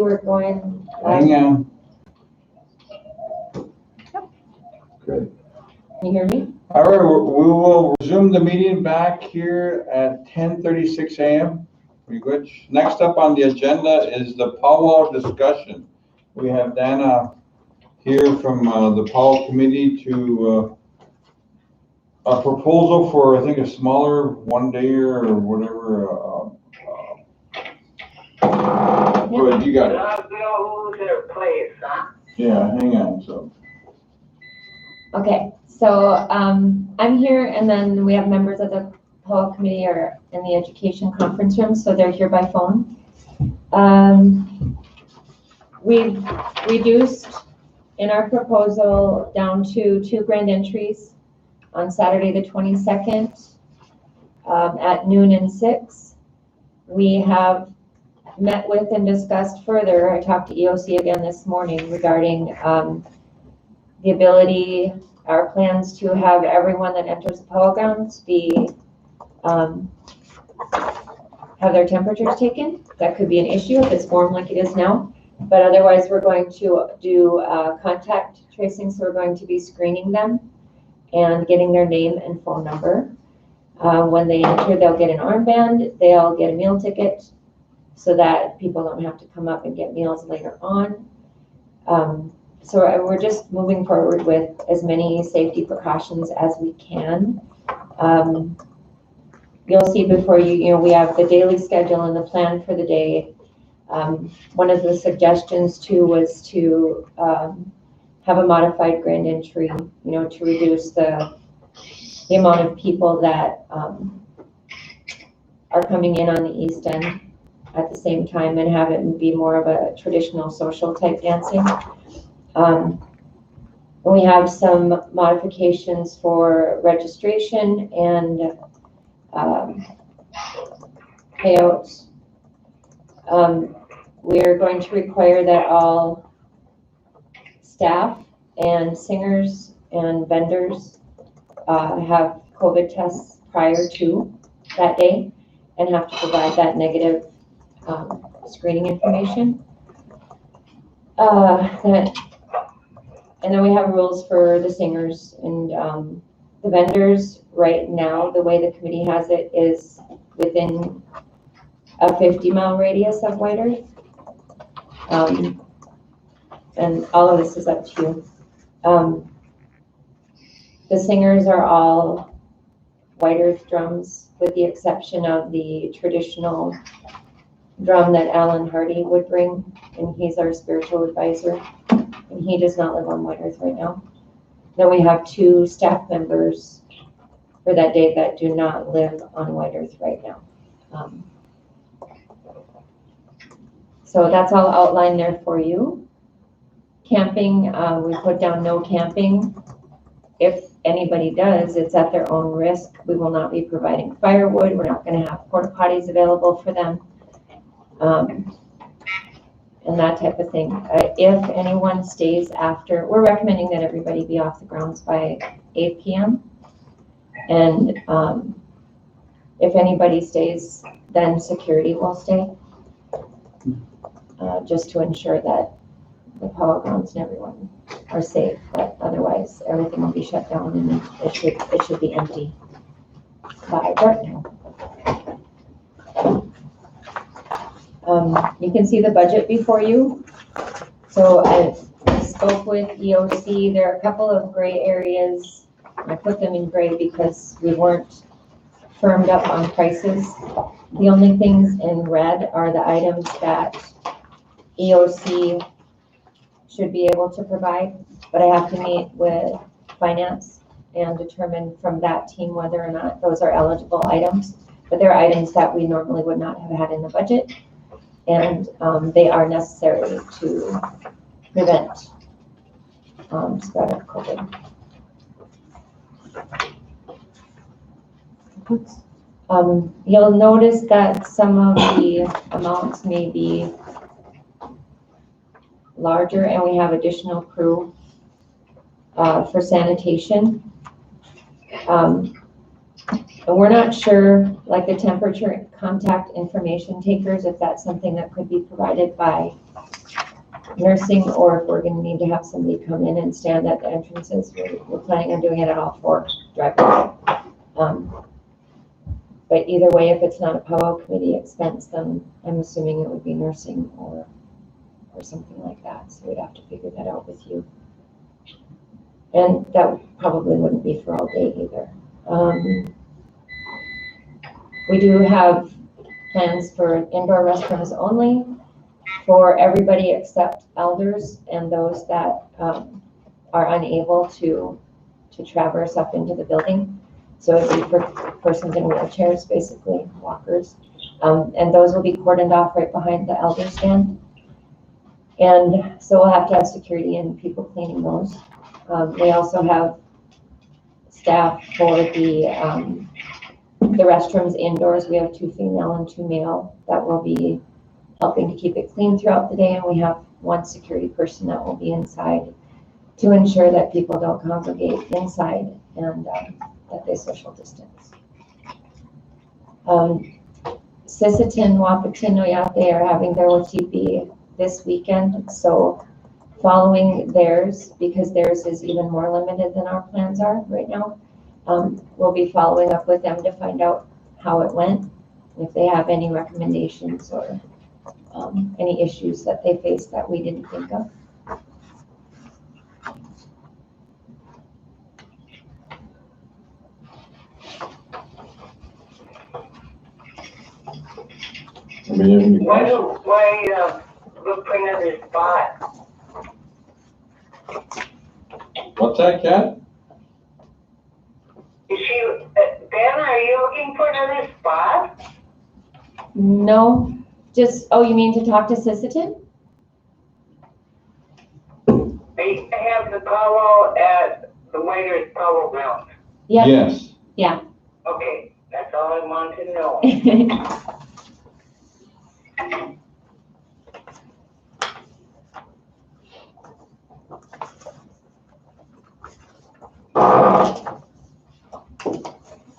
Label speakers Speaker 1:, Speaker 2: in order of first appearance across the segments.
Speaker 1: We're going.
Speaker 2: Hang on.
Speaker 1: Good. Can you hear me?
Speaker 2: All right, we will resume the meeting back here at 10:36 a.m. Pretty good. Next up on the agenda is the powwow discussion. We have Dana here from the powwow committee to a proposal for, I think, a smaller one-day or whatever. Go ahead, you got it. Yeah, hang on. So.
Speaker 1: Okay, so I'm here, and then we have members of the powwow committee are in the education conference room, so they're here by phone. We've reduced in our proposal down to 2 grand entries on Saturday the 22nd at noon and 6. We have met with and discussed further. I talked to EOC again this morning regarding the ability, our plans to have everyone that enters the powwow grounds be have their temperatures taken. That could be an issue if it's warm like it is now. But otherwise, we're going to do contact tracing. So we're going to be screening them and getting their name and phone number. When they enter, they'll get an armband. They'll get a meal ticket so that people don't have to come up and get meals later on. So we're just moving forward with as many safety precautions as we can. You'll see before you, we have the daily schedule and the plan for the day. One of the suggestions too was to have a modified grand entry, to reduce the amount of people that are coming in on the east end at the same time and have it be more of a traditional social type dancing. We have some modifications for registration and payouts. We're going to require that all staff and singers and vendors have COVID tests prior to that day and have to provide that negative screening information. And then we have rules for the singers and the vendors. Right now, the way the committee has it is within a 50-mile radius of White Earth. And all of this is up to you. The singers are all White Earth drums, with the exception of the traditional drum that Alan Hardy would bring, and he's our spiritual advisor, and he does not live on White Earth right now. Then we have 2 staff members for that day that do not live on White Earth right now. So that's all outlined there for you. Camping, we put down no camping. If anybody does, it's at their own risk. We will not be providing firewood. We're not going to have porta potties available for them. And that type of thing. If anyone stays after, we're recommending that everybody be off the grounds by 8 p.m. And if anybody stays, then security will stay, just to ensure that the powwow grounds and everyone are safe. But otherwise, everything will be shut down and it should be empty by dark now. You can see the budget before you. So I spoke with EOC. There are a couple of gray areas. I put them in gray because we weren't firmed up on prices. The only things in red are the items that EOC should be able to provide, but I have to meet with finance and determine from that team whether or not those are eligible items. But they're items that we normally would not have had in the budget, and they are necessary to prevent spread of COVID. You'll notice that some of the amounts may be larger, and we have additional crew for sanitation. And we're not sure, like the temperature contact information takers, if that's something that could be provided by nursing, or if we're gonna need to have somebody come in and stand at the entrances. We're planning on doing it at all 4 drive-throughs. But either way, if it's not a powwow committee expense, then I'm assuming it would be nursing or something like that. So we'd have to figure that out with you. And that probably wouldn't be for all day either. We do have plans for indoor restrooms only for everybody except elders and those that are unable to traverse up into the building. So it'd be for persons in wheelchairs, basically, walkers. And those will be cordoned off right behind the elder stand. And so we'll have to have security and people cleaning those. We also have staff for the restrooms indoors. We have 2 female and 2 male that will be helping to keep it clean throughout the day. And we have 1 security person that will be inside to ensure that people don't congregate inside and that they social distance. Sisseton, Wapaton, Oyate are having their WTP this weekend. So following theirs, because theirs is even more limited than our plans are right now, we'll be following up with them to find out how it went, if they have any recommendations or any issues that they faced that we didn't think of.
Speaker 3: Why look for another spot?
Speaker 2: What's that, Kat?
Speaker 3: Is she, Ben, are you looking for another spot?
Speaker 1: No, just, oh, you mean to talk to Sisseton?
Speaker 3: They have the powwow at the Waiters Powwow Ground.
Speaker 1: Yep.
Speaker 2: Yes.
Speaker 1: Yeah.
Speaker 3: Okay, that's all I want to know.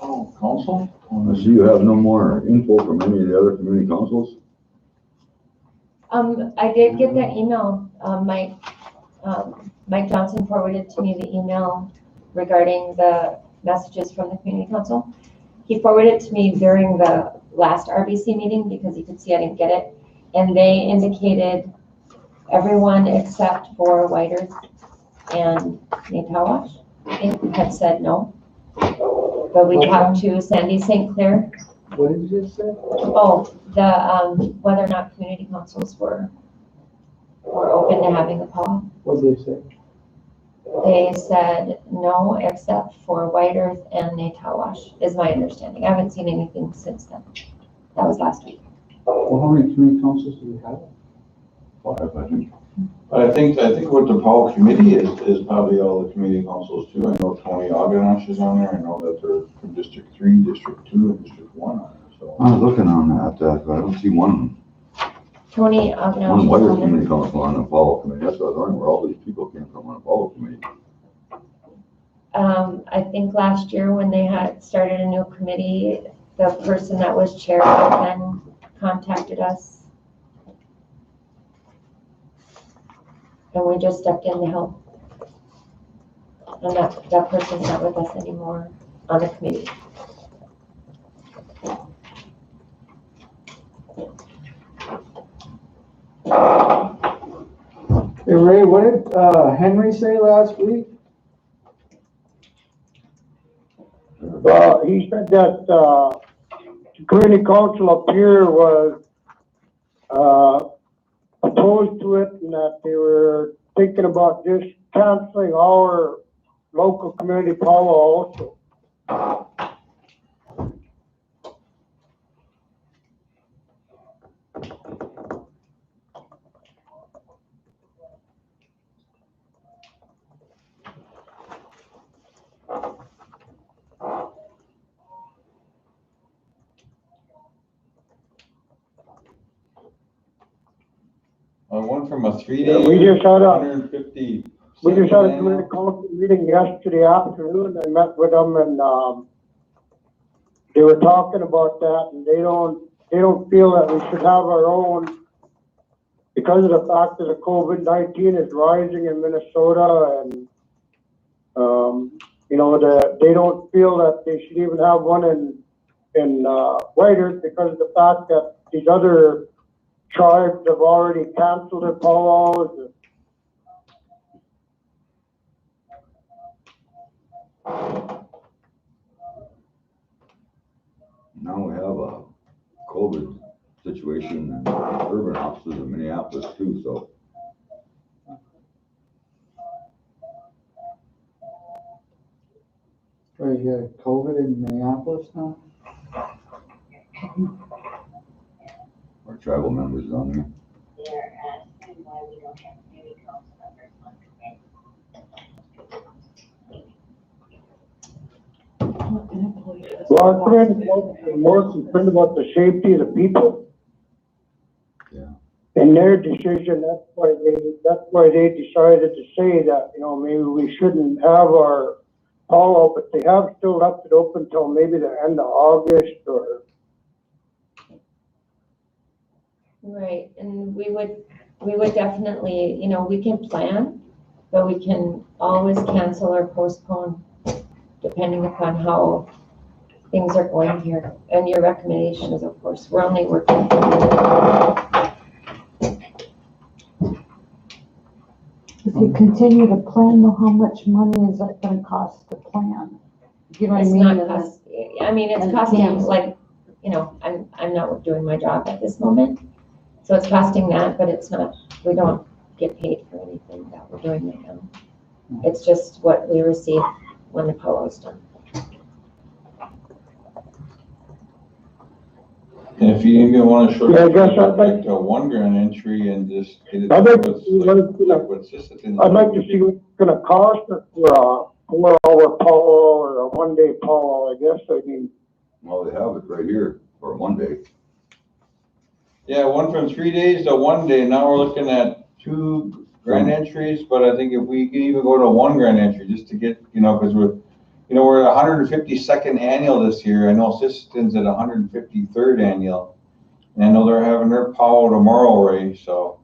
Speaker 2: Oh, council?
Speaker 4: I see you have no more info from any of the other community councils?
Speaker 1: I did get that email. Mike Johnson forwarded to me the email regarding the messages from the community council. He forwarded it to me during the last RBC meeting because he could see I didn't get it. And they indicated everyone except for White Earth and Natawash, I think, had said no. But we talked to Sandy St. Clair.
Speaker 5: What did you just say?
Speaker 1: Oh, the, whether or not community councils were open to having a powwow.
Speaker 5: What did they say?
Speaker 1: They said no, except for White Earth and Natawash, is my understanding. I haven't seen anything since then. That was last week.
Speaker 5: Well, how many community councils do we have?
Speaker 4: 5, I think.
Speaker 2: But I think what the Powwow committee is probably all the community councils too. I know Tony Aganash is on there. I know that they're from District 3, District 2, and District 1 on there, so.
Speaker 4: I was looking on that, but I don't see one
Speaker 1: Tony Aganash.
Speaker 4: White Earth community council on the Powwow committee. That's what I was wondering where all these people came from on the Powwow committee.
Speaker 1: I think last year when they had started a new committee, the person that was chair back then contacted us. And we just stepped in to help. And that person's not with us anymore on the committee.
Speaker 5: Hey Ray, what did Henry say last week?
Speaker 6: He said that the community council up here was opposed to it and that they were thinking about just canceling our local community powwow also.
Speaker 2: I went from a 3-day.
Speaker 6: We just had a
Speaker 2: 150.
Speaker 6: community council meeting yesterday afternoon. I met with them and they were talking about that, and they don't feel that we should have our own, because of the fact that the COVID-19 is rising in Minnesota, and, you know, they don't feel that they should even have one in Whitehurst because of the fact that these other tribes have already canceled their powwows.
Speaker 4: Now we have a COVID situation in urban offices in Minneapolis too, so.
Speaker 5: Or you got COVID in Minneapolis now?
Speaker 4: Our tribal members down there.
Speaker 7: They're asking why we don't have community council members on committee.
Speaker 6: Well, I'm more concerned about the safety of the people.
Speaker 4: Yeah.
Speaker 6: In their decision, that's why they decided to say that, you know, maybe we shouldn't have our powwow, but they have still left it open till maybe the end of August or.
Speaker 1: Right, and we would definitely, you know, we can plan, but we can always cancel or postpone depending upon how things are going here. And your recommendations, of course, we're only working.
Speaker 8: If you continue to plan, though, how much money is that gonna cost to plan? You know what I
Speaker 1: It's
Speaker 8: mean?
Speaker 1: not
Speaker 8: And then-
Speaker 1: cost, I mean, it's
Speaker 8: and
Speaker 1: costing,
Speaker 8: cancel.
Speaker 1: like, you know, I'm not doing my job at this moment. So it's costing that, but it's not, we don't get paid for anything that we're doing right now. It's just what we receive when the powwow's done.
Speaker 2: And if you even wanna show,
Speaker 6: Yeah, I guess I'd
Speaker 2: like a $1 entry and just get it.
Speaker 6: I'd like to
Speaker 2: what's
Speaker 6: see
Speaker 2: like what's this,
Speaker 6: I'd like to see what it's gonna cost for a 4-hour powwow or a 1-day powwow, I guess. I mean,
Speaker 4: Well, they have it right here for one day.
Speaker 2: Yeah, one from 3 days to 1 day. Now we're looking at 2 grand entries, but I think if we can even go to 1 grand entry just to get, you know, because we're at 152nd annual this year. I know Sisson's at 153rd annual. And I know they're having their powwow tomorrow, Ray. So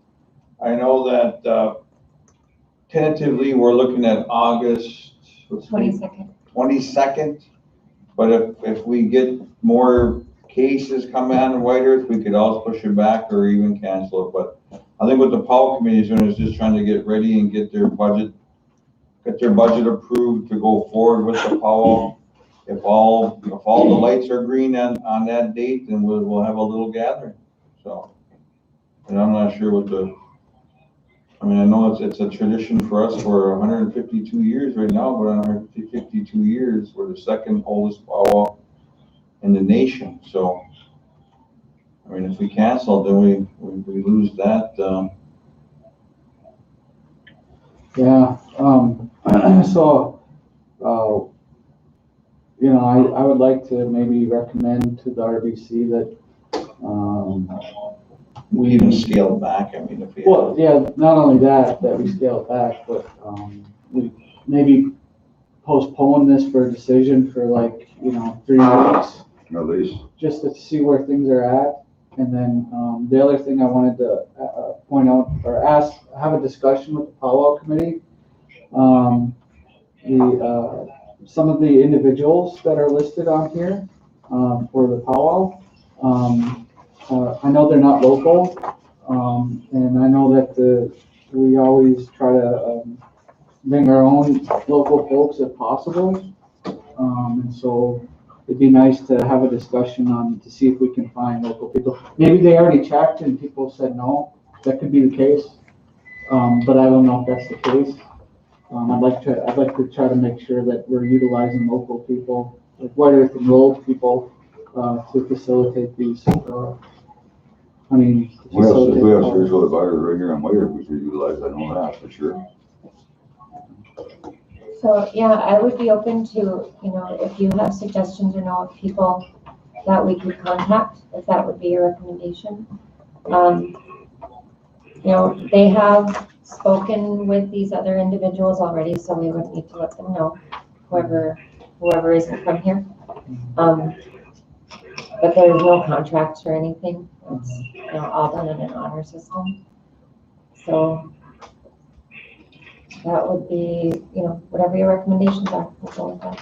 Speaker 2: I know that tentatively we're looking at August
Speaker 1: 22nd.
Speaker 2: 22nd. But if we get more cases come out in Whitehurst, we could also push it back or even cancel it. But I think what the powwow committee is doing is just trying to get ready and get their budget approved to go forward with the powwow. If all the lights are green on that date, then we'll have a little gathering. So, and I'm not sure I know it's a tradition for us for 152 years right now, but 152 years, we're the second oldest powwow in the nation. So, I mean, if we cancel, then we lose that.
Speaker 5: Yeah, so, you know, I would like to maybe recommend to the RBC that,
Speaker 2: We even scale back, I mean, if we.
Speaker 5: well, yeah, not only that we scale it back, but, we maybe postpone this for a decision for like, you know, 3 weeks,
Speaker 4: At least.
Speaker 5: just to see where things are at. And then, the other thing I wanted to, point out or have a discussion with the powwow committee. Some of the individuals that are listed on here, for the powwow, I know they're not local, and I know that we always try to bring our own local folks if possible. And so it'd be nice to have a discussion to see if we can find local people. Maybe they already checked and people said no. That could be the case, but I don't know if that's the case. I'd like to try to make sure that we're utilizing local people, like Whitehurst and Roll people, to facilitate these.
Speaker 4: We have spiritual advisors right here on Whitehurst, we should utilize, I know that for sure.
Speaker 1: So, yeah, I would be open to, you know, if you have suggestions or know of people that we could contact, if that would be your recommendation. You know, they have spoken with these other individuals already, so we would need to let them know, whoever isn't from here. But there's no contracts or anything. It's, you know, all done in an honor system. So that would be, you know, whatever your recommendations are, we'll go with that.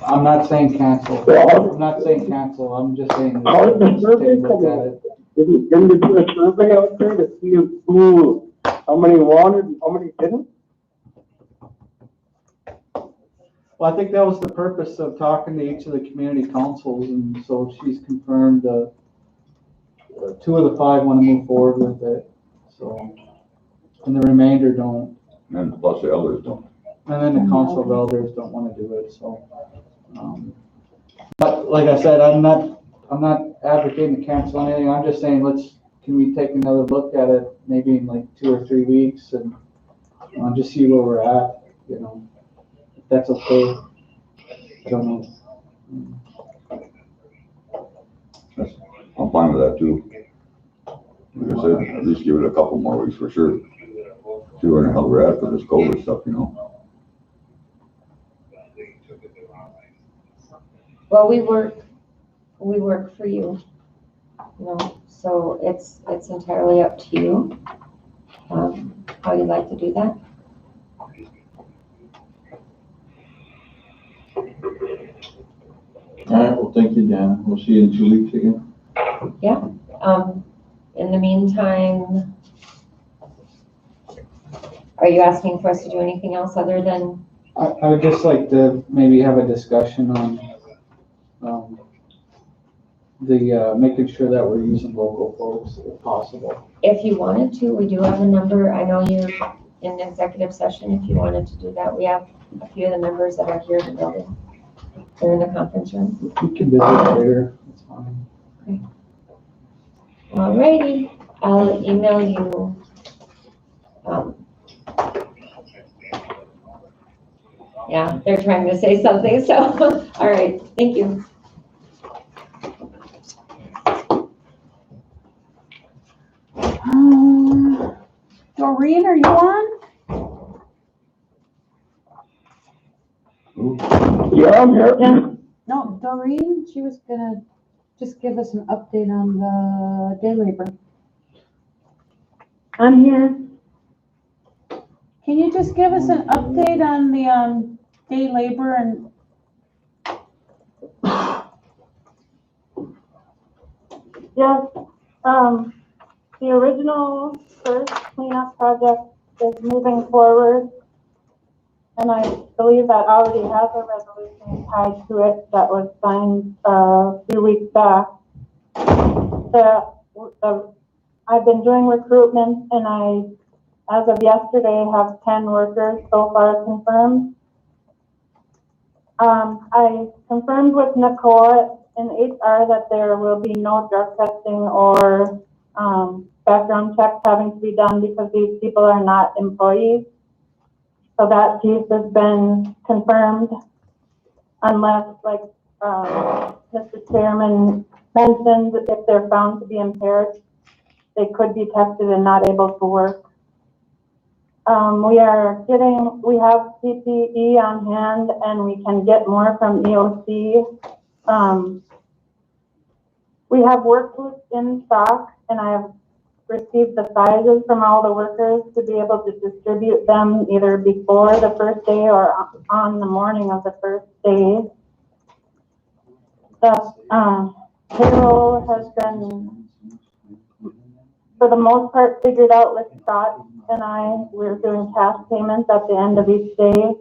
Speaker 5: I'm not saying cancel. I'm not saying cancel. I'm just saying.
Speaker 6: How did the survey
Speaker 5: take a look
Speaker 6: come
Speaker 5: at
Speaker 6: out?
Speaker 5: it.
Speaker 6: Didn't they do a survey out there to see who, how many wanted and how many didn't?
Speaker 5: Well, I think that was the purpose of talking to each of the community councils, and so she's confirmed, 2 of the 5 want to move forward with it, so, and the remainder don't.
Speaker 4: And plus the others don't.
Speaker 5: And then the council of elders don't want to do it, so. But like I said, I'm not advocating to cancel anything, I'm just saying, can we take another look at it, maybe in like 2 or 3 weeks, and just see where we're at, you know, if that's okay. I don't know.
Speaker 4: I'm fine with that too. Like I said, at least give it a couple more weeks for sure. See where the hell we're at for this COVID stuff, you know.
Speaker 1: Well, we work for you, you know, so it's entirely up to you, how you'd like to do that.
Speaker 2: All right, well, thank you, Dan. We'll see you in 2 weeks again.
Speaker 1: Yeah, in the meantime, are you asking for us to do anything else other than?
Speaker 5: I would just like to maybe have a discussion on, making sure that we're using local folks if possible.
Speaker 1: If you wanted to, we do have a number. I know you're in executive session. If you wanted to do that, we have a few of the members that are here in the building. They're in the conference room.
Speaker 5: We can visit later, it's fine.
Speaker 1: Okay. Alrighty, I'll email you. Yeah, they're trying to say something, so, all right, thank you.
Speaker 8: Doreen, are you on?
Speaker 6: Yeah, I'm here.
Speaker 8: Yeah. No, Doreen, she was gonna just give us an update on the day labor.
Speaker 9: I'm here.
Speaker 8: Can you just give us an update on the, day labor and?
Speaker 9: Yes, the original first cleanup project is moving forward. And I believe that already has a resolution tied to it that was signed a few weeks back. I've been doing recruitment and as of yesterday, have 10 workers so far confirmed. I confirmed with Nicole in HR that there will be no drug testing or background checks having to be done because these people are not employees. So that piece has been confirmed unless, like Mr. Chairman mentioned, if they're found to be impaired, they could be tested and not able to work. We have PPE on hand and we can get more from EOC. We have work boots in stock and I have received the sizes from all the workers to be able to distribute them either before the first day or on the morning of the first day. The payroll has been, for the most part, figured out with Scott and we're doing cash payments at the end of each day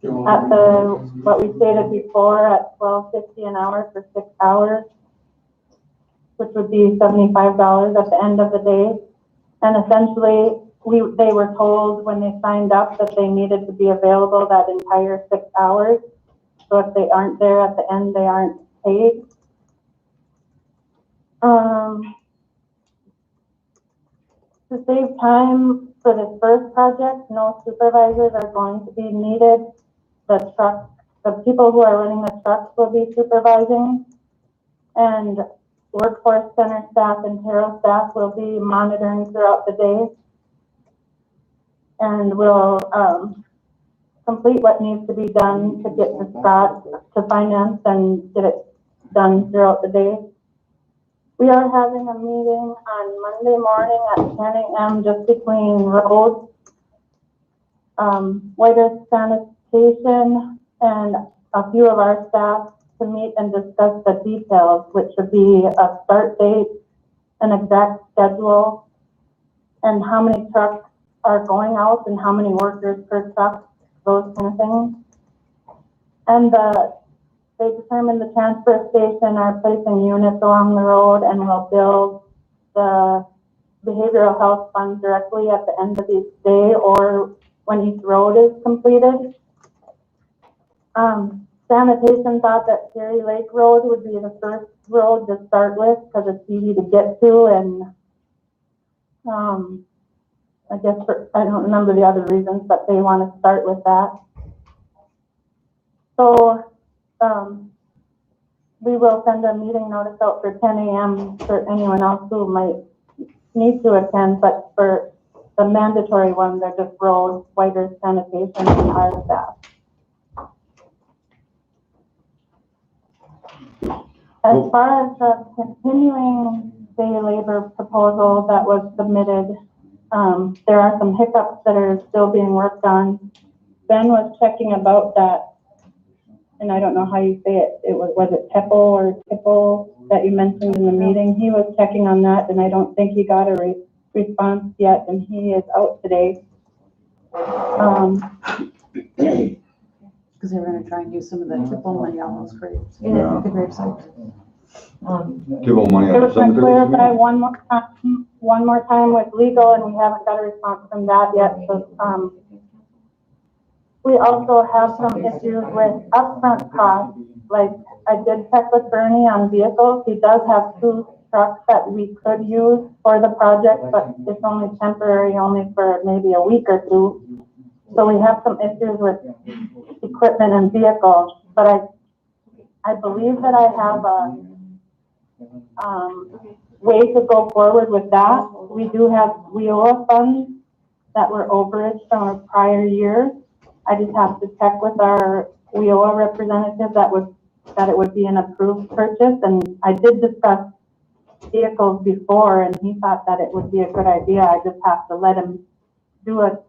Speaker 9: at what we stated before at $12.50 an hour for 6 hours, which would be $75 at the end of the day. And essentially, they were told when they signed up that they needed to be available that entire 6 hours. So if they aren't there at the end, they aren't paid. To save time for this first project, no supervisors are going to be needed. The people who are running the trucks will be supervising, and workforce center staff and payroll staff will be monitoring throughout the day. And we'll complete what needs to be done to get to Scott to finance and get it done throughout the day. We are having a meeting on Monday morning at 10 a.m. just between roads, Whiter Sanitation, and a few of our staff to meet and discuss the details, which would be a start date, an exact schedule, and how many trucks are going out and how many workers per truck, those kind of things. And they determined the transfer station are placing units along the road and will build the behavioral health fund directly at the end of each day or when each road is completed. Sanitation thought that Cherry Lake Road would be the first road to start with because it's easy to get to, and I guess I don't remember the other reasons, but they want to start with that. So we will send a meeting notice out for 10 a.m. for anyone else who might need to attend, but for the mandatory ones are just roads, Whiter Sanitation, and our staff. As far as the continuing day labor proposal that was submitted, there are some hiccups that are still being worked on. Ben was checking about that, and I don't know how you say it. Was it Tepo or Tipple that you mentioned in the meeting? He was checking on that, and I don't think he got a response yet, and he is out today.
Speaker 8: Because they were gonna try and use some of the Tipple money on those graves,
Speaker 4: Yeah.
Speaker 8: the grave sites.
Speaker 4: Give them money
Speaker 9: It
Speaker 4: at the
Speaker 9: was going to
Speaker 4: cemetery.
Speaker 9: clarify one more time with legal, and we haven't got a response from that yet. So, we also have some issues with upfront costs. Like I did check with Bernie on vehicles. He does have 2 trucks that we could use for the project, but it's only temporary, only for maybe a week or 2. So we have some issues with equipment and vehicles, but I believe that I have a way to go forward with that. We do have WIOA funds that were overage from a prior year. I just have to check with our WIOA representative that it would be an approved purchase, and I did discuss vehicles before, and he thought that it would be a good idea. I just have to let him do a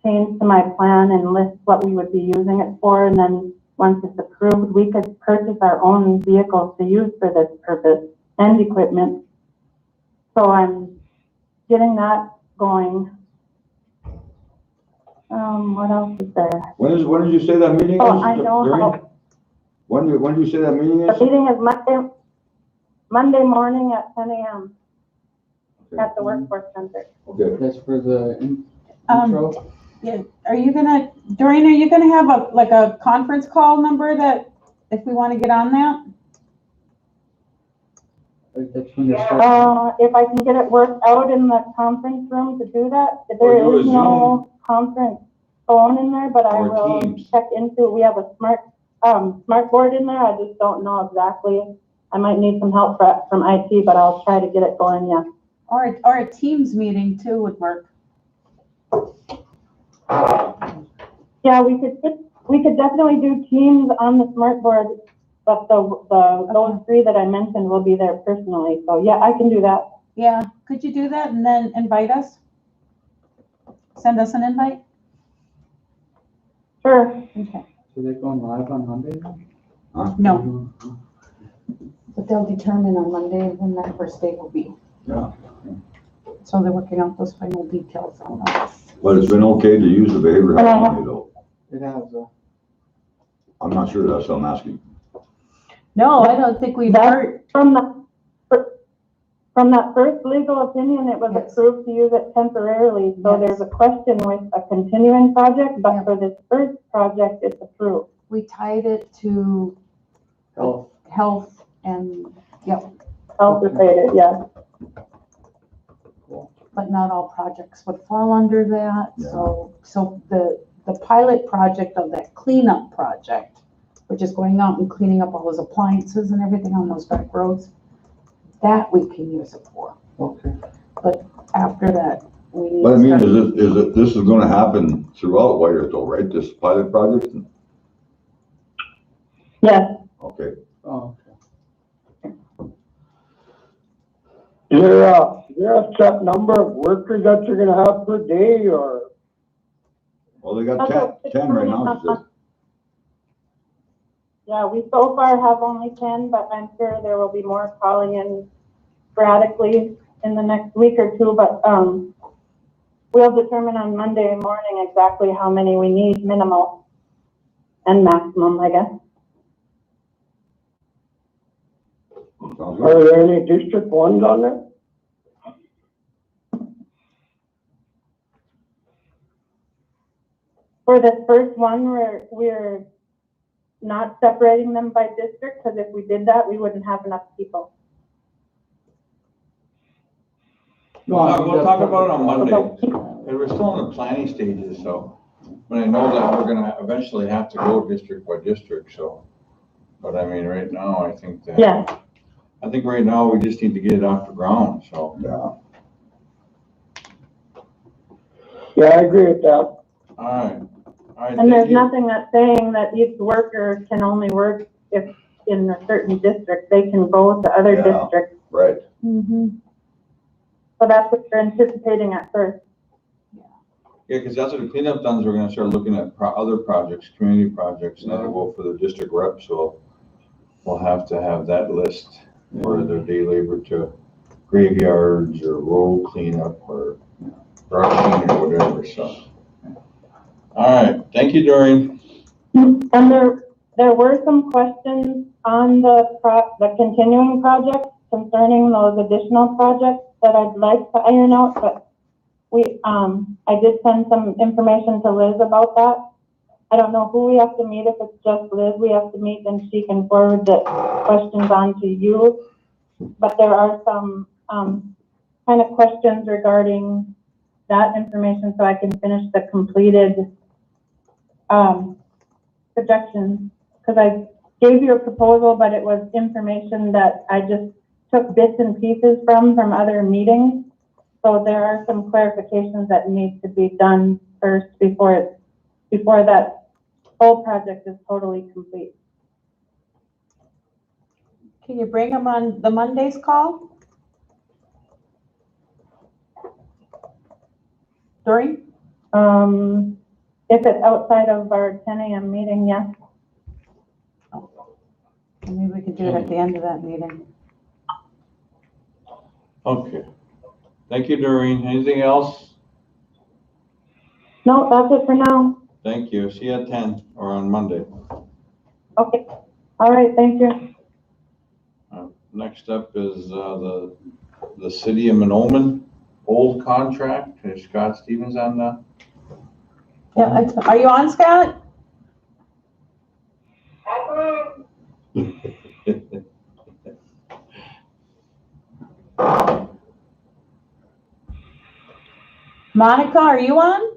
Speaker 9: change to my plan and list what we would be using it for, and then once it's approved, we could purchase our own vehicles to use for this purpose and equipment. So I'm getting that going. What else is there?
Speaker 4: When did you say that meeting is?
Speaker 9: Oh, I know
Speaker 4: Doreen?
Speaker 9: how,
Speaker 4: When did you say that meeting
Speaker 9: the
Speaker 4: is?
Speaker 9: meeting is Monday morning at 10 a.m. at the Workforce Center.
Speaker 4: Okay.
Speaker 5: That's for the
Speaker 10: Um,
Speaker 5: intro.
Speaker 10: Yeah, Doreen, are you gonna have a conference call number that, if we wanna get on that?
Speaker 5: That's when you're
Speaker 3: Yeah.
Speaker 5: starting.
Speaker 9: If I can get it worked out in the conference room to do that,
Speaker 4: Or
Speaker 9: there
Speaker 4: do a
Speaker 9: is no conference phone in there, but I
Speaker 4: Or
Speaker 9: will
Speaker 4: Teams.
Speaker 9: check into, we have a smart board in there, I just don't know exactly. I might need some help from IT, but I'll try to get it going, yeah.
Speaker 10: Or a Teams meeting too would work.
Speaker 9: Yeah, we could definitely do Teams on the smart board, but those 3 that I mentioned will be there personally, so yeah, I can do that.
Speaker 10: Yeah, could you do that and then invite us? Send us an invite?
Speaker 9: Sure.
Speaker 10: Okay.
Speaker 5: So they're going live on Monday?
Speaker 10: No,
Speaker 8: But they'll determine on Monday when that first day will be.
Speaker 4: Yeah.
Speaker 8: So they're working out those final details on that.
Speaker 4: But it's been okay to use the behavioral health money though.
Speaker 5: It has,
Speaker 4: I'm not sure, that's what I'm asking.
Speaker 10: no, I don't think we've
Speaker 9: That's
Speaker 10: heard,
Speaker 9: From that first legal opinion, it was
Speaker 8: Yes.
Speaker 9: approved to use it temporarily, so
Speaker 8: Yes.
Speaker 9: there's a question with a continuing project, but for this first project, it's approved.
Speaker 8: We tied it to
Speaker 5: health.
Speaker 8: health and,
Speaker 9: Health related, yeah.
Speaker 8: but not all projects would fall under that.
Speaker 4: Yeah.
Speaker 8: So the pilot project of that cleanup project, which is going out and cleaning up all those appliances and everything on those back roads, that we can use it for.
Speaker 5: Okay.
Speaker 8: But after that, we need
Speaker 4: But I
Speaker 8: to
Speaker 4: mean,
Speaker 8: start.
Speaker 4: this is gonna happen throughout White though, right? This pilot project?
Speaker 9: Yes,
Speaker 4: Okay.
Speaker 5: Oh,
Speaker 6: Is there a set number of workers that you're gonna have per day, or?
Speaker 4: Well, they got
Speaker 9: About
Speaker 4: 10 right now, she said.
Speaker 9: yeah, we so far have only 10, but I'm sure there will be more calling in sporadically in the next week or two, but, we'll determine on Monday morning exactly how many we need, minimal and maximum, I guess.
Speaker 4: Sounds
Speaker 6: Are
Speaker 4: good.
Speaker 6: there any District 1s on there?
Speaker 9: For this first one, we're not separating them by district, because if we did that, we wouldn't have enough people.
Speaker 5: No, I mean,
Speaker 2: We'll talk
Speaker 5: that's-
Speaker 2: about it on Monday, and we're still in the planning stages, so, but I know that we're gonna eventually have to go district by district, so. But I mean, right now, I think that.
Speaker 9: Yeah.
Speaker 2: I think right now, we just need to get it off the ground, so.
Speaker 4: Yeah.
Speaker 6: Yeah, I agree with that.
Speaker 2: Alright,
Speaker 9: And
Speaker 2: thank
Speaker 9: there's
Speaker 2: you.
Speaker 9: nothing that's saying that each worker can only work if in a certain district. They can go to other
Speaker 4: Yeah.
Speaker 9: districts.
Speaker 4: Right.
Speaker 8: Mhm.
Speaker 9: So that's what they're anticipating at first.
Speaker 2: Yeah, because that's what the cleanup done, is we're gonna start looking at other projects, community projects, and that'll go for the district rep, so we'll have to have that list for their day labor to graveyards or road cleanup or brushing or whatever, so. All right, thank you, Doreen.
Speaker 9: And there were some questions on the continuing project concerning those additional projects that I'd like to iron out, but I did send some information to Liz about that. I don't know who we have to meet. If it's just Liz we have to meet, then she can forward the questions on to you. But there are some, kind of questions regarding that information, so I can finish the completed, projections. Because I gave you a proposal, but it was information that I just took bits and pieces from other meetings. So there are some clarifications that need to be done first before that whole project is totally complete.
Speaker 10: Can you bring them on the Monday's call? Doreen?
Speaker 9: If it's outside of our 10 a.m. meeting, yes.
Speaker 10: Maybe we could do it at the end of that meeting.
Speaker 2: Okay. Thank you, Doreen. Anything else?
Speaker 9: No, that's it for now.
Speaker 2: Thank you. See you at 10 or on Monday.
Speaker 9: Okay. All right, thank you.
Speaker 2: Next up is the city of Monoman, old contract. Is Scott Stevens on that?
Speaker 10: Yeah, are you on, Scott? Monica, are you on?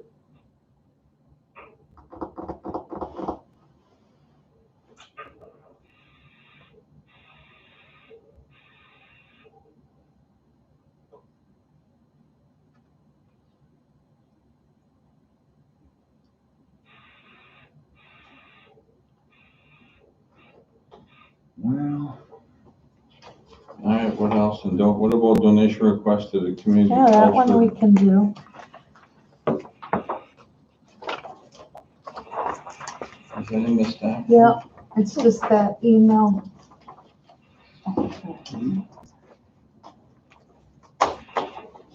Speaker 4: Well.
Speaker 2: All right, what else? And what about donation request to the community?
Speaker 10: Yeah, that one
Speaker 2: culture?
Speaker 10: we can do.
Speaker 2: Is that in the stack?
Speaker 8: Yeah, it's just that email.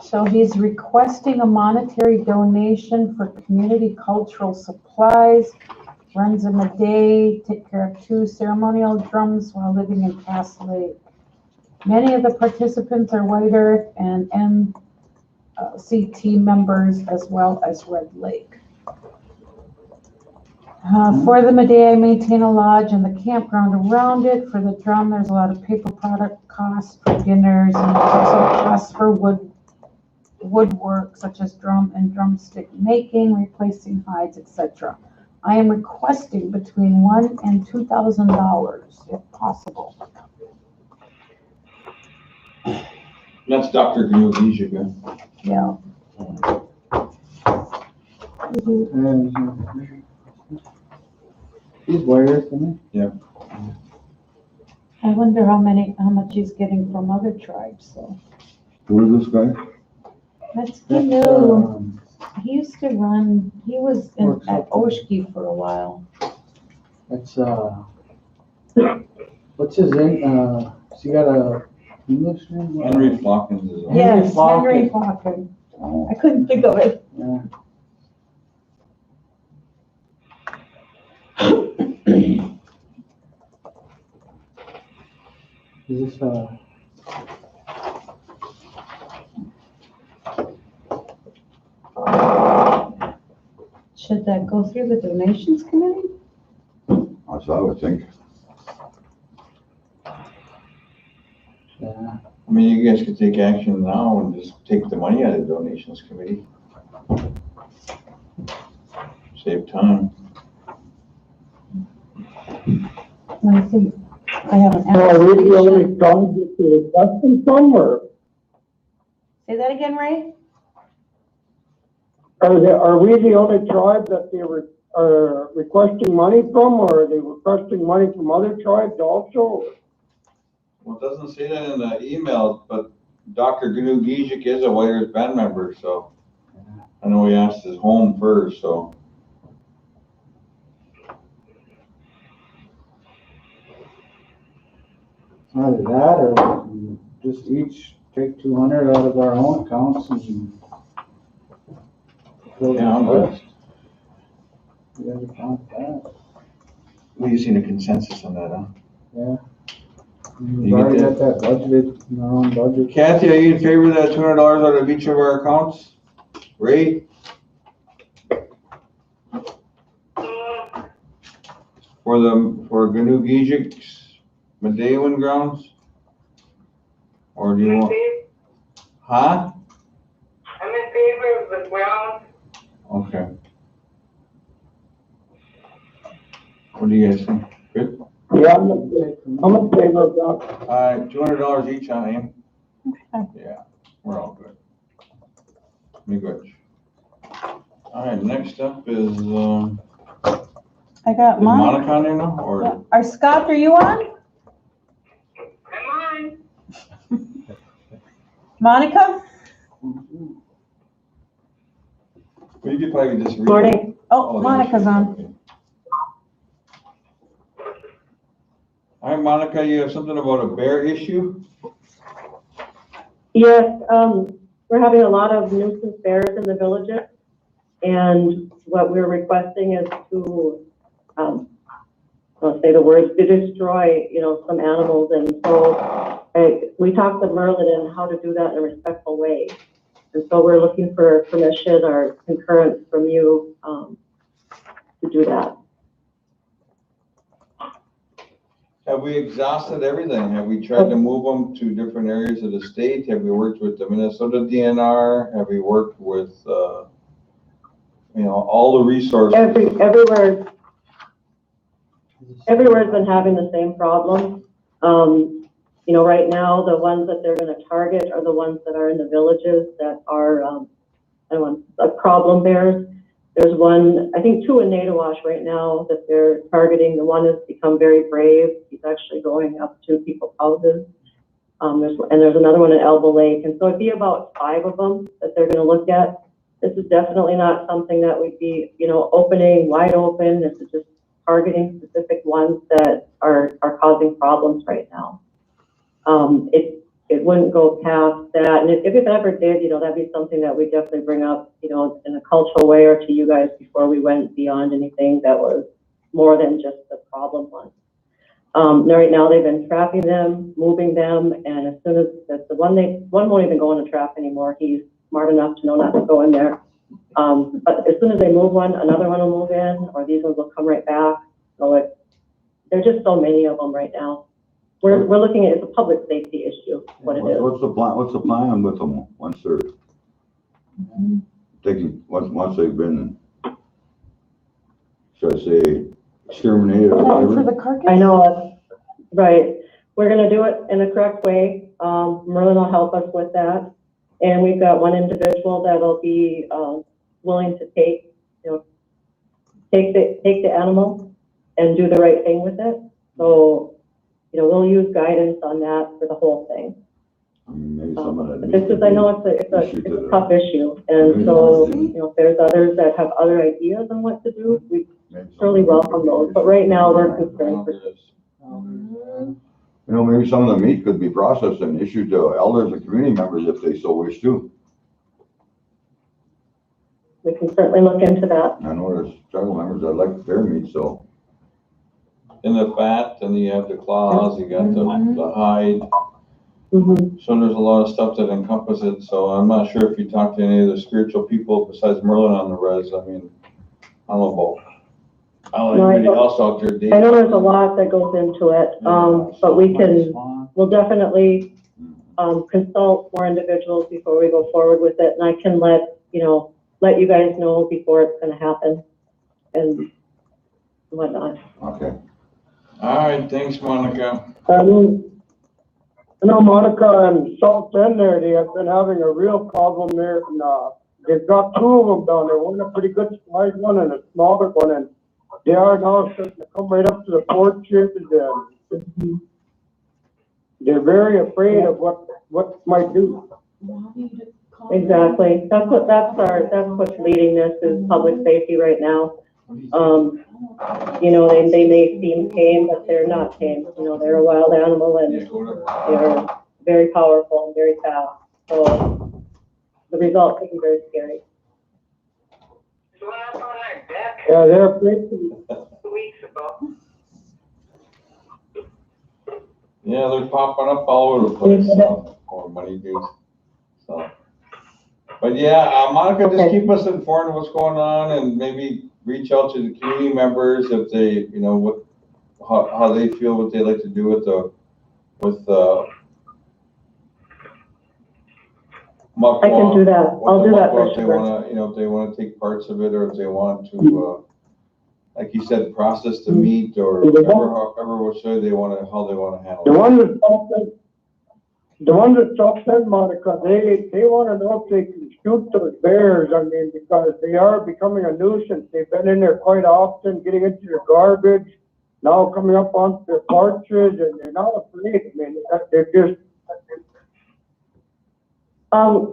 Speaker 10: So he's requesting a monetary donation for community cultural supplies, runs them a day, take care of 2 ceremonial drums while living in Cass Lake. Many of the participants are White Earth and MCT members as well as Red Lake. For the Medea, I maintain a lodge and the campground around it. For the drum, there's a lot of paper product costs for dinners, and there's also costs for woodwork such as drum and drumstick making, replacing hides, etc. I am requesting between $1,000 and $2,000 if possible.
Speaker 2: That's Dr. Gnu's again.
Speaker 10: Yeah.
Speaker 5: And these wires, isn't
Speaker 10: I wonder how much he's getting from other tribes, so.
Speaker 4: Who is this guy?
Speaker 10: That's
Speaker 5: it?
Speaker 10: Canoe. He used to run, he was
Speaker 5: Works
Speaker 10: at
Speaker 5: up.
Speaker 10: Oshki for a while.
Speaker 5: That's, what's his name? Has he got a English name?
Speaker 2: Henry Flockins is on.
Speaker 10: Yes,
Speaker 5: Flocken.
Speaker 10: Henry Flocken.
Speaker 4: Oh,
Speaker 10: I couldn't think of it.
Speaker 5: Yeah. Is this,
Speaker 10: Should that go through the donations committee?
Speaker 4: that's what I would think.
Speaker 5: yeah,
Speaker 2: I mean, you guys could take action now and just take the money out of the donations committee. Save time.
Speaker 10: I think I have an
Speaker 6: Are we the only
Speaker 10: application.
Speaker 6: funds that you're requesting from, or
Speaker 10: Say that again, Ray?
Speaker 6: are we the only tribe that they are requesting money from, or are they requesting money from other tribes also?
Speaker 2: Well, it doesn't say that in the email, but Dr. Gnu Gizik is a White Earth band member, so I know he asked his home first, so.
Speaker 5: either that or we just each take 200 out of our own accounts and. fill the
Speaker 2: Yeah, I'm good.
Speaker 5: rest. You guys are fine with that?
Speaker 2: We just need a consensus on that, huh?
Speaker 5: Yeah.
Speaker 2: You
Speaker 5: We've already
Speaker 2: get
Speaker 5: got that budgeted in our own budget.
Speaker 2: Kathy, are you in favor of that $200 out of each of our accounts? Ray? For Gnu Gijik's Medewan grounds? Or do you want, huh?
Speaker 3: I'm in favor of the ground.
Speaker 2: Okay. What do you guys think? Good?
Speaker 6: Yeah, I'm in favor of that.
Speaker 2: $200 each on him.
Speaker 10: Okay.
Speaker 2: Yeah, we're all good. Me good. All right, next up is,
Speaker 10: I got
Speaker 2: is
Speaker 10: mine.
Speaker 2: Monica on there now, or?
Speaker 10: Are Scott, are you on?
Speaker 3: Come on.
Speaker 10: Monica?
Speaker 2: Well, you could probably just read.
Speaker 9: Morning.
Speaker 10: Oh, Monica's on.
Speaker 2: Okay. All right, Monica, you have something about a bear issue?
Speaker 9: Yes, we're having a lot of nuisance bears in the villages. And what we're requesting is to, I'll say the words, to destroy, some animals. And so we talked to Merlin and how to do that in a respectful way. And so we're looking for permission or concurrence from you to do that.
Speaker 2: Have we exhausted everything? Have we tried to move them to different areas of the state? Have we worked with the Minnesota DNR? Have we worked with, all the resources?
Speaker 9: Everywhere's been having the same problem. Right now, the ones that they're going to target are the ones that are in the villages that are, problem bears. There's one, I think 2 in Nadawash right now that they're targeting. The one has become very brave. He's actually going up to people's houses. There's another one in Elbow Lake. And so it'd be about 5 of them that they're going to look at. This is definitely not something that would be, opening wide open. This is just targeting specific ones that are causing problems right now. It wouldn't go past that. And if it ever did, that'd be something that we definitely bring up, in a cultural way or to you guys before we went beyond anything that was more than just the problem one. Right now they've been trapping them, moving them, and as soon as one won't even go in the trap anymore. He's smart enough to know not to go in there. But as soon as they move one, another one will move in, or these ones will come right back. So there's just so many of them right now. We're looking at it's a public safety issue. What it is.
Speaker 4: What's the plan? What's the plan with them once they're taking once they've been, should I say, exterminated or
Speaker 10: For
Speaker 4: whatever?
Speaker 10: the carcass?
Speaker 9: I know, right. We're gonna do it in the correct way. Merlin will help us with that.
Speaker 11: And we've got one individual that'll be, willing to take the animal and do the right thing with it. So, we'll use guidance on that for the whole thing.
Speaker 4: Maybe some of that.
Speaker 11: But this is, I know it's a tough issue, and so, if there's others that have other ideas on what to do, we surely welcome those, but right now, we're concerned for this.
Speaker 4: Maybe some of the meat could be processed and issued to elders and community members if they so wish to.
Speaker 11: We can certainly look into that.
Speaker 4: I know there's several members that like bear meat, so.
Speaker 2: In the fat, and you have the claws, you got the hide.
Speaker 11: Mm-hmm.
Speaker 2: So there's a lot of stuff that encompass it, so I'm not sure if you talk to any of the spiritual people besides Merlin on the res. I mean, I don't know about, I don't know anybody else out there.
Speaker 11: I know there's a lot that goes into it, but we'll definitely, consult more individuals before we go forward with it, and I can let you guys know before it's gonna happen and whatnot.
Speaker 4: Okay.
Speaker 2: All right, thanks, Monica.
Speaker 6: Monica and Salt Bend there, they have been having a real problem there, and, they've got two of them down there, one a pretty good sized one and a smaller one, and they are now starting to come right up to the porches, and they're very afraid of what might do.
Speaker 11: Exactly. That's what's leading this is public safety right now. They may seem tame, but they're not tame. They're a wild animal and they're very powerful and very fast. So the results can be very scary.
Speaker 6: Yeah, they're afraid to.
Speaker 3: 2 weeks ago.
Speaker 2: Yeah, they're popping up all over the place, so, or money dues. So, but yeah, Monica, just keep us informed of what's going on, and maybe reach out to the community members if they, how they feel, what they like to do with
Speaker 11: I can do that. I'll do that for
Speaker 2: If they
Speaker 11: sure.
Speaker 2: wanna, if they wanna take parts of it, or if they want to, like you said, process the meat, or however which way how they wanna handle it.
Speaker 6: The ones that stopped in Monica, they wanna know if they can shoot those bears, because they are becoming a nuisance. They've been in there quite often, getting into their garbage, now coming up onto their porches, and they're not afraid. They're just.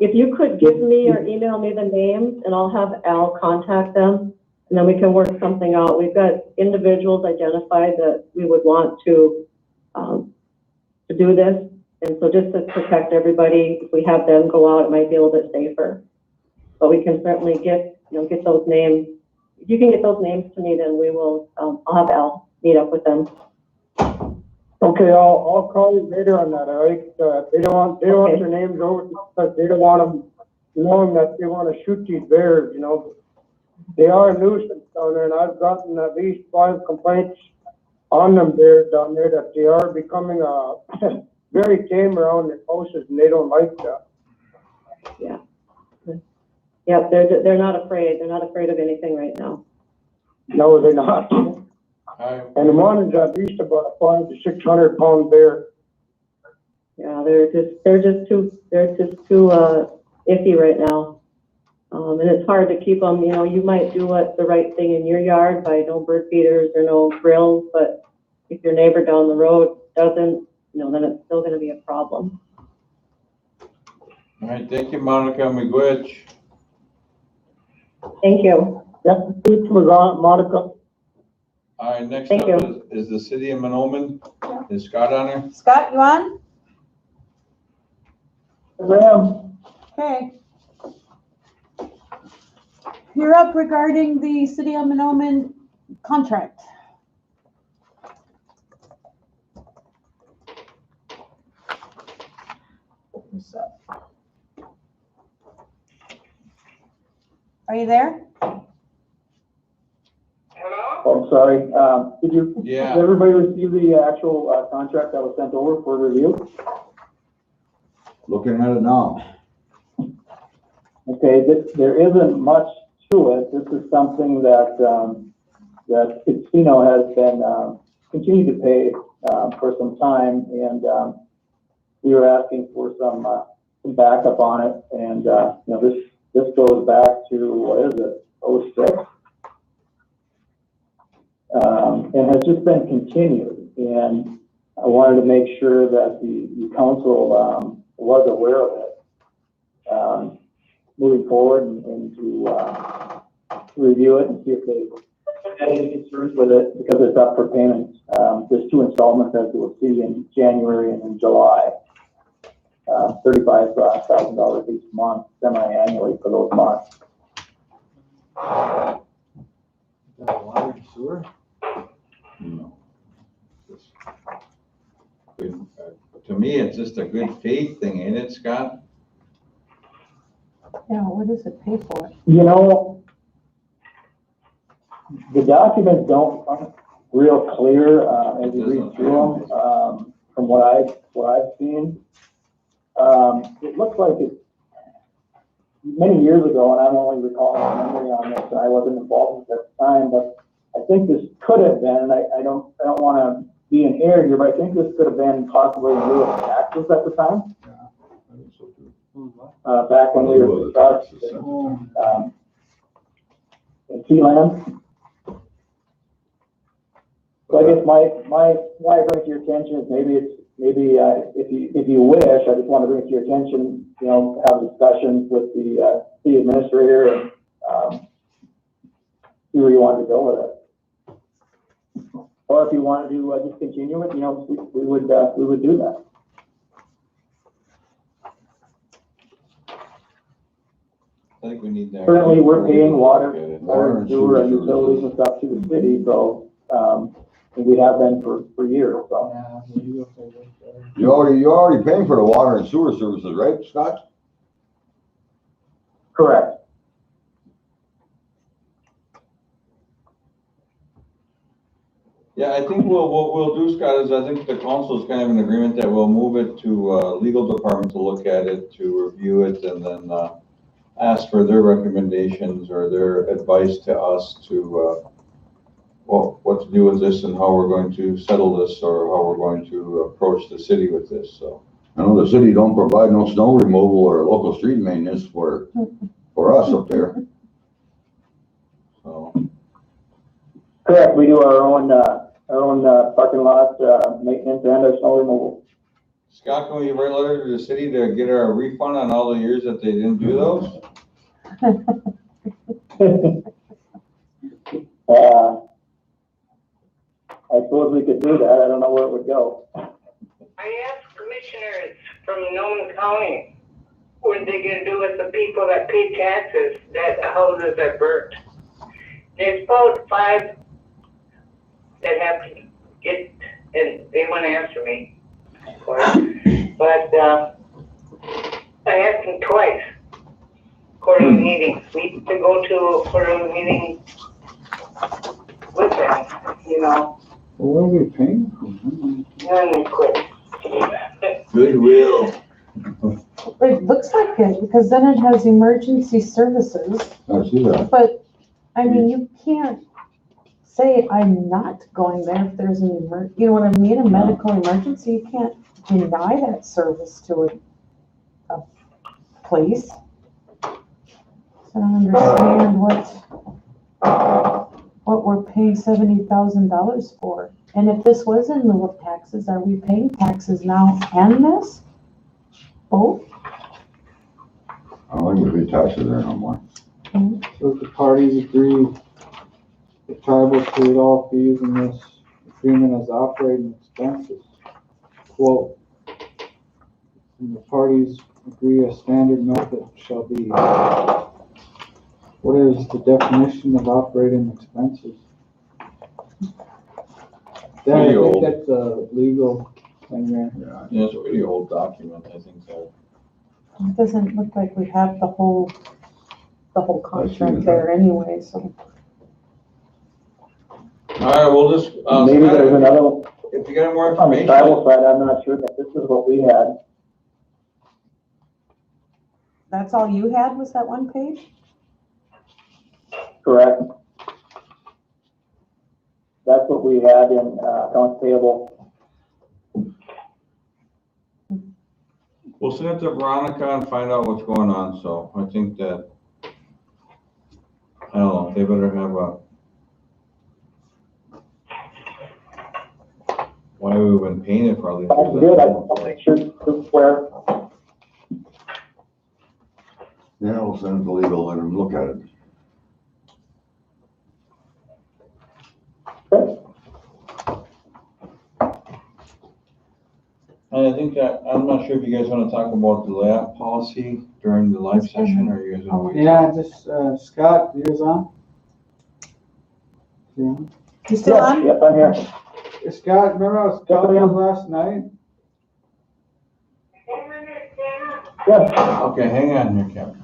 Speaker 11: If you could give me or email me the names, and I'll have Al contact them, and then we can work something out. We've got individuals identified that we would want to do this. And so just to protect everybody, if we have them go out, it might be a little bit safer. But we can certainly get those names. If you can get those names to me, then we will, I'll have Al meet up with them.
Speaker 6: Okay, I'll call you later on that, all right? They don't want their names over, because they don't want them knowing that they want to shoot these bears, They are a nuisance down there, and I've gotten at least 5 complaints on them bears down there that they are becoming, very tame around their houses, and they don't like that.
Speaker 11: Yeah. Yeah, they're not afraid. They're not afraid of anything right now.
Speaker 6: No, they're not. And one is at least about a 500 to 600 pound bear.
Speaker 11: Yeah, they're just too iffy right now. And it's hard to keep them. You might do the right thing in your yard by no bird feeders or no grills, but if your neighbor down the road doesn't, then it's still going to be a problem.
Speaker 2: All right, thank you, Monica McGuitch.
Speaker 11: Thank you.
Speaker 6: Yep, thanks, Monica.
Speaker 2: All right, next
Speaker 11: Thank
Speaker 2: up
Speaker 11: you.
Speaker 2: is the city of Monoman. Is Scott on there?
Speaker 10: Scott, you on?
Speaker 6: Ma'am.
Speaker 10: Okay. You're up regarding the city of Monoman contract. What's up? Are you there?
Speaker 3: Hello?
Speaker 5: Oh, sorry. Did
Speaker 2: Yeah.
Speaker 5: everybody receive the actual contract that was sent over for review?
Speaker 4: Looking at it now.
Speaker 5: Okay, there isn't much to it. This is something that Casino has been continued to pay for some time, and we were asking for some
Speaker 12: some backup on it, and, this goes back to, what is it, '06? And has just been continued, and I wanted to make sure that the council, was aware of it, moving forward and to review it and see if they had any concerns with it, because it's up for payment. There's 2 installments, as you'll see, in January and in July. $35,000 each month, semi-annually for those months.
Speaker 5: Water and sewer?
Speaker 2: No. To me, it's just a good faith thing, ain't it, Scott?
Speaker 10: Yeah, what does it pay for?
Speaker 12: You know, the documents aren't real clear, as you read through them, from what I've seen. It looks like it, many years ago, and I'm only recalling a memory on this, and I wasn't involved at the time, but I think this could have been, and I don't want to be an error here, but I think this could have been possibly in lieu of taxes at the time.
Speaker 4: Yeah, I think so too.
Speaker 12: Back when we were discussed in Keyland. So I guess why I bring it to your attention is maybe if you wish, I just want to bring it to your attention, have discussions with the city administrator and see where you want to go with it. Or if you wanted to just continue it, we would do that.
Speaker 2: I think we need that.
Speaker 12: Currently, we're paying water and sewer and utilities and stuff to the city, so, and we have been for years, so.
Speaker 4: You're already paying for the water and sewer services, right, Scott?
Speaker 12: Correct.
Speaker 2: Yeah, I think what we'll do, Scott, is I think the council is kind of in agreement that we'll move it to legal department to look at it, to review it, and then ask for their recommendations or their advice to us to what to do with this and how we're going to settle this or how we're going to approach the city with this. So
Speaker 4: I know the city don't provide no snow removal or local street maintenance for us up there.
Speaker 2: So.
Speaker 12: Correct, we do our own parking lot maintenance and our snow removal.
Speaker 2: Scott, can we write a letter to the city to get our refund on all the years that they didn't do those?
Speaker 12: I suppose we could do that. I don't know where it would go.
Speaker 3: I asked commissioners from Nome County, what are they gonna do with the people that pay taxes, that houses are burnt? There's about 5 that have to get, and they won't answer me, of course, but, I asked them twice, quarterly meetings. We need to go to a quarterly meeting with them,
Speaker 5: What are we paying for?
Speaker 3: and they quit.
Speaker 2: Goodwill.
Speaker 10: It looks like it, because then it has emergency services,
Speaker 4: I see that.
Speaker 10: but, I mean, you can't say I'm not going there if there's an you know what I mean, a medical emergency, you can't deny that service to a place. So I don't understand what we're paying $70,000 for. And if this was in lieu of taxes, are we paying taxes now and this? Both?
Speaker 4: I don't think we pay taxes there no more.
Speaker 5: So if the parties agree, the tribe will pay all fees in this agreement as operating expenses. Quote, and the parties agree a standard method shall be. What is the definition of operating expenses? I think that's a legal thing there.
Speaker 2: Yeah, it's a pretty old document, I think so.
Speaker 10: It doesn't look like we have the whole contract there anyway, so.
Speaker 2: All right, we'll just,
Speaker 12: Maybe there's another one.
Speaker 2: if you got more
Speaker 12: On the
Speaker 2: information.
Speaker 12: tribal side, I'm not sure that this is what we had.
Speaker 10: That's all you had, was that one page?
Speaker 12: Correct. That's what we had in accounts payable.
Speaker 2: We'll send it to Veronica and find out what's going on, so I think that, I don't know, they better have why we've been paying it for all these
Speaker 12: Sounds
Speaker 2: years.
Speaker 12: good, I'll make sure it's where.
Speaker 4: Yeah, we'll send it to legal, let them look at it.
Speaker 2: And I think that, I'm not sure if you guys wanna talk about the layout policy during the live session, or you guys wanna wait?
Speaker 5: Yeah, just, Scott, yours on? Yeah.
Speaker 10: You still
Speaker 12: Yes,
Speaker 10: on?
Speaker 12: yes, I'm here.
Speaker 5: Hey, Scott, remember I was calling you last night?
Speaker 12: Yes,
Speaker 2: Okay, hang on here, Kevin.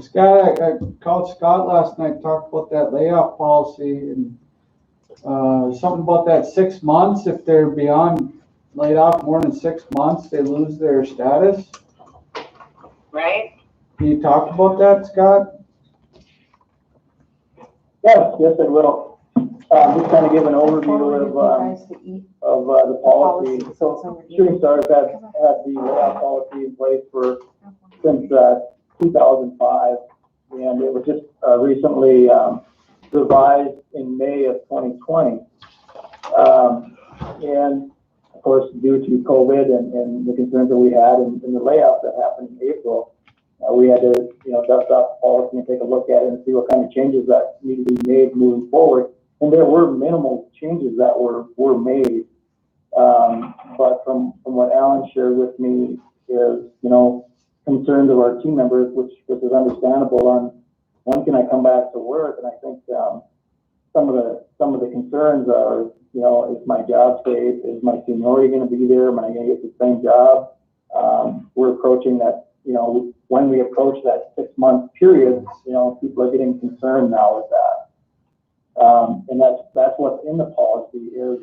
Speaker 5: Scott, I called Scott last night, talked about that layoff policy and, something about that 6 months, if they're beyond laid off more than 6 months, they lose their status.
Speaker 3: Right?
Speaker 5: Can you talk about that, Scott?
Speaker 12: yes, yes, I will. Just kind of give an overview of the policy. So Shooting Stars had the layoff policy in place since 2005, and it was just recently revised in May of 2020. And of course, due to COVID and the concerns that we had and the layoff that happened in April, we had to, dust off the policy and take a look at it and see what kind of changes that needed to be made moving forward. And there were minimal changes that were made. But from what Alan shared with me is, concerns of our team members, which is understandable on when can I come back to work? And I think some of the concerns are, is my job safe? Is my seniority going to be there? Am I going to get the same job? We're approaching that, when we approach that 6 month period, people are getting concerned now with that. And that's what's in the policy is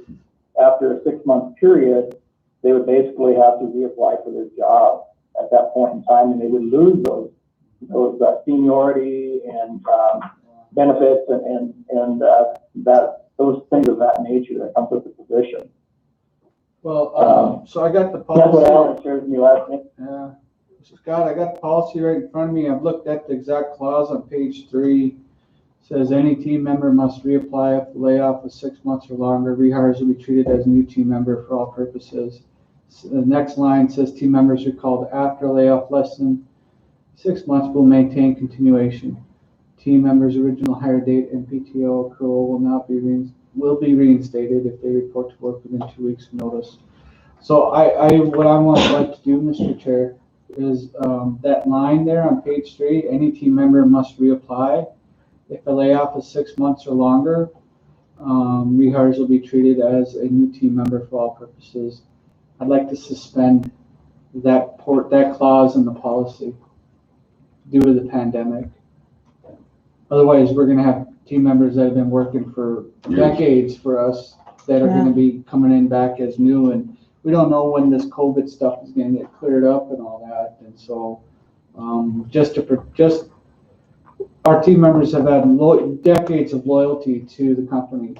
Speaker 12: after a 6 month period, they would basically have to reapply for their job at that point in time, and they would lose those seniority and benefits and those things of that nature that comes with the position.
Speaker 5: Well, so I got the policy.
Speaker 12: That's what Alan shared with me last night.
Speaker 5: Yeah. Scott, I got the policy right in front of me. I've looked at the exact clause on page 3. It says any team member must reapply if the layoff is 6 months or longer. Rehires will be treated as a new team member for all purposes. So the next line says team members are called after layoff less than 6 months will maintain continuation. Team members' original hire date and PTO accrual will be reinstated if they report to work within 2 weeks of notice. So what I would like to do, Mr. Chair, is that line there on page 3, any team member must reapply. If the layoff is 6 months or longer, rehires will be treated as a new team member for all purposes. I'd like to suspend that clause in the policy due to the pandemic. Otherwise, we're going to have team members that have been working for decades for us that are going to be coming in back as new, and we don't know when this COVID stuff is going to get cleared up and all that. And so, our team members have had decades of loyalty to the company,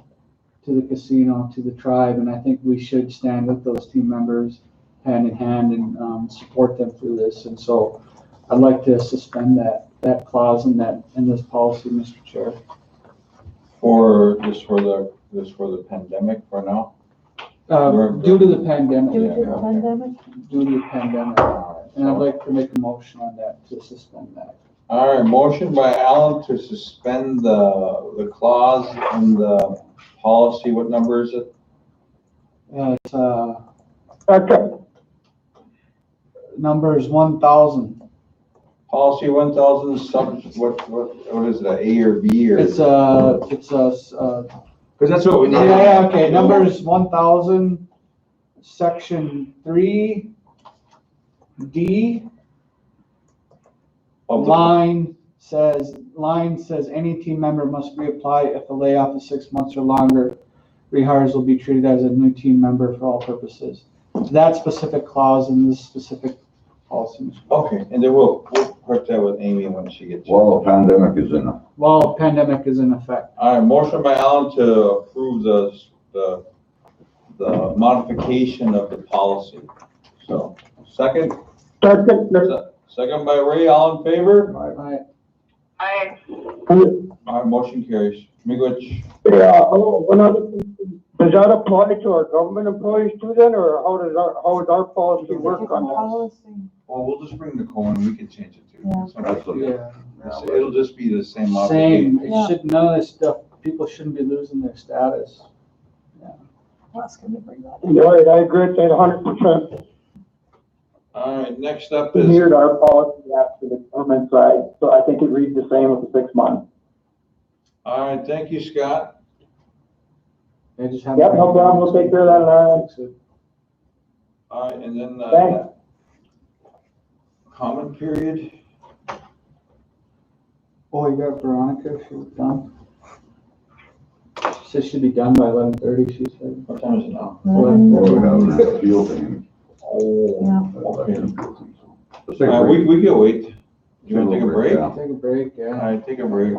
Speaker 5: to the casino, to the tribe, and I think we should stand with those team members hand in hand and support them through this. And so, I'd like to suspend that clause in this policy, Mr. Chair.
Speaker 2: For the pandemic for now?
Speaker 5: Due to the pandemic.
Speaker 10: Due to the pandemic?
Speaker 5: Due to the pandemic. And I'd like to make a motion on that to suspend that.
Speaker 2: All right, motion by Alan to suspend the clause in the policy. What number is it?
Speaker 5: It's number is 1,000.
Speaker 2: Policy 1,000 what is it, a A or B or?
Speaker 5: It's
Speaker 2: because that's what we need.
Speaker 5: Yeah, okay, number is 1,000, section 3D. Line says any team member must reapply if the layoff is 6 months or longer. Rehires will be treated as a new team member for all purposes. That specific clause in this specific policy.
Speaker 2: Okay, and then we'll work that with Amy when she gets.
Speaker 4: While the pandemic is in.
Speaker 5: While the pandemic is in effect.
Speaker 2: All right, motion by Alan to approve the modification of the policy.
Speaker 4: So,
Speaker 2: Second,
Speaker 6: Second,
Speaker 2: second by Ray, all in favor?
Speaker 5: Right.
Speaker 3: I,
Speaker 2: All right, motion carries. Miigwech.
Speaker 6: yeah, one other thing, does that apply to our government employees too then, or how does our policy work on
Speaker 10: Different
Speaker 6: that?
Speaker 10: policy.
Speaker 2: Well, we'll just bring Nicole and we can change it too.
Speaker 10: Yeah.
Speaker 2: It's no big
Speaker 4: That's okay.
Speaker 2: deal.
Speaker 5: Yeah.
Speaker 2: It'll just be the same
Speaker 5: Same,
Speaker 2: obligation.
Speaker 5: it should, none of this stuff, people shouldn't be losing their status.
Speaker 10: Ask him to bring that.
Speaker 6: Right, I agree with that 100%.
Speaker 2: All right, next up is,
Speaker 12: Mirrored our policy after the government side, so I think it reads the same with the 6 months.
Speaker 2: all right, thank you, Scott.
Speaker 5: They just have.
Speaker 12: Yep, no problem, we'll take care of that on our end.
Speaker 2: All right, and then,
Speaker 12: Thanks.
Speaker 2: comment period.
Speaker 5: Oh, you got Veronica, she was done. She said she'd be done by 11:30, she said.
Speaker 2: What time is it now?
Speaker 4: Well, we have an appeal thing.
Speaker 2: Oh,
Speaker 10: Yeah.
Speaker 2: okay.
Speaker 4: Let's take a
Speaker 2: All right,
Speaker 4: break.
Speaker 2: we can wait. You wanna take a break?
Speaker 4: Yeah.
Speaker 5: Take a break,
Speaker 2: All
Speaker 5: yeah.
Speaker 2: right, take a break.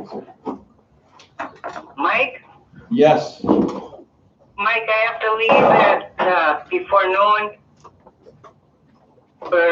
Speaker 3: Mike,
Speaker 2: Yes.
Speaker 3: Mike, I have to leave at, before noon. For